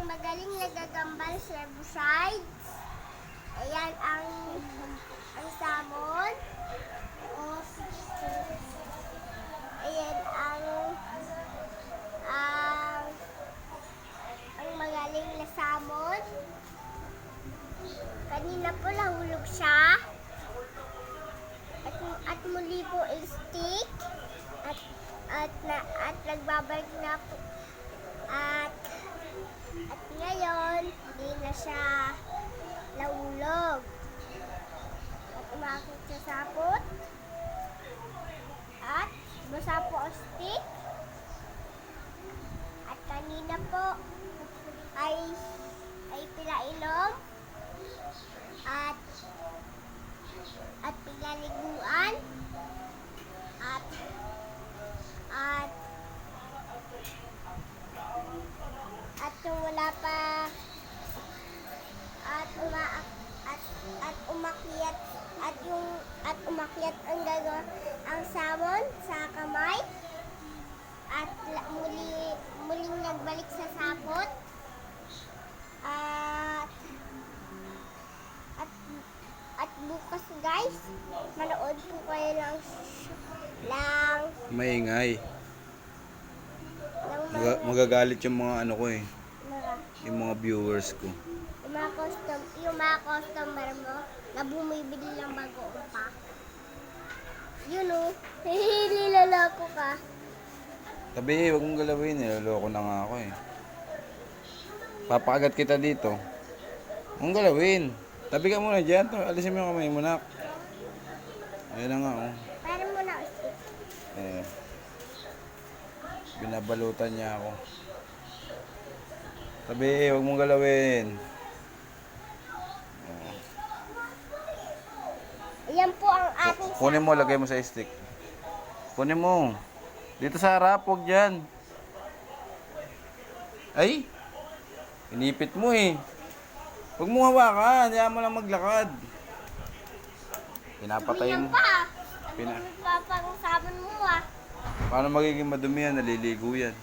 magaling nagagambal sa herbicides. Ayan ang salmon. Ayan ang magaling na salmon. Kanina po nahulog siya. At muli po stick. At nagbabalik na po. At ngayon, hindi na siya nahulog. At umakit sa sapot. At basa po ang stick. At kanina po ay pinainom. At pinaliguan. At kung wala pa umakyat ang salmon sa kamay at muling nagbalik sa sapot at bukas guys manood po kayo ng maingay. Magagalit yung mga ano ko eh. Yung mga viewers ko. Yung mga customer mo na bumibili ng bagoong pack. Yun o. Nilalako ka. Tabi, wag mong galawin. Niloloko na nga ako eh. Papakagat kita dito. Huwag mong galawin. Tabi ka muna dyan. Alisin mo yung kamay mo, nak. Ayan na nga oh. Pero muna stick. Eh. Binabalutan niya ako. Tabi, wag mong galawin. Yan po ang aking Kunin mo, lagay mo sa stick. Kunin mo. Dito sa harap, huwag dyan. Ay! Inipit mo eh. Huwag mo hawakan, hayaan mo lang maglakad. Pinapatay mo. Dumi pa pang sabon mo ah. Paano magiging madumi yan? Naliligo yan.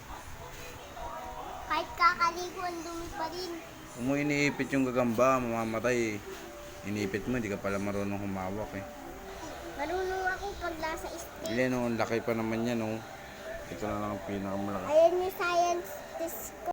Kahit kakaligo, ang dumi pa rin. Kung mo iniipit yung gagamba, mamamatay eh. Inipit mo, hindi ka pala marunong humawak eh. Marunong ako pag nasa stick. Hindi, no, laki pa naman yan, no. Ito na lang ang pinakamalaki. Ayan yung science test ko.